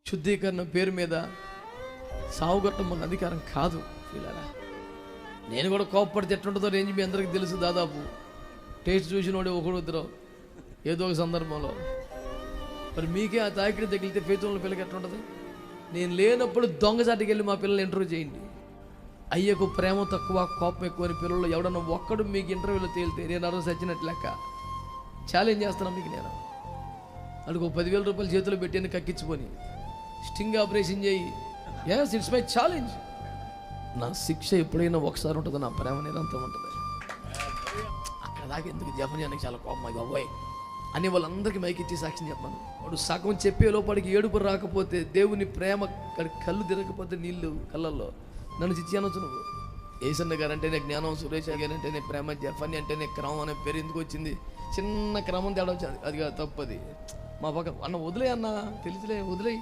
శుద్ధీకరణ పేరు మీద సావుగొట్టం మన అధికారం కాదు. వీళ్ళరా నేను కూడా కోప్పడితే ఎట్లుంటుందో రేంజ్ మీ అందరికీ తెలుసు. దాదాపు టేస్ట్ చూసినోడే ఒకడు ఏదో ఒక సందర్భంలో. మరి మీకే ఆ తాకిడి తగిలితే ఫేతుల పిల్లకి ఎట్లుంటుంది? నేను లేనప్పుడు దొంగసాటికి వెళ్ళి మా పిల్లలు ఇంటర్వ్యూ చేయండి. అయ్యకు ప్రేమ తక్కువ కోపం ఎక్కువ అని పిల్లలు ఎవడన్నా ఒక్కడు మీకు ఇంటర్వ్యూలో తేలితే నేను అరవై సచ్చినట్టు లెక్క. ఛాలెంజ్ చేస్తున్నాను మీకు నేను. అడుగు 10,000 రూపాయలు చేతిలో పెట్టి కక్కించుకొని స్టింగ్ ఆపరేషన్ చేయి. Yes, it's my challenge. నా శిక్ష ఎప్పుడైనా ఒకసారి ఉంటుంది, నా ప్రేమ నిరంతరం ఉంటుంది. అక్కడ దాకా ఎందుకు జపనీయానికి చాలా కోపం బాబోయ్ అని వాళ్ళందరికీ మైకిచ్చి సాక్ష్యం చెప్పాను. వాడు సగం చెప్పే లోపలికి ఏడుపు రాకపోతే, దేవుని ప్రేమ కళ్ళు తిరగకపోతే నీళ్ళు కళ్ళల్లో నన్ను చిచ్చి అనొచ్చు. నువ్వు ఏసన్న గారు అంటేనే జ్ఞానం, సురేష్ గారు అంటేనే ప్రేమ, జఫని అంటేనే క్రమం అనే పేరు ఎందుకు వచ్చింది? చిన్న క్రమం తేడా వచ్చింది. అది తప్పది. మా పక్క అన్న వదిలే అన్న, తెలుసులే వదిలే.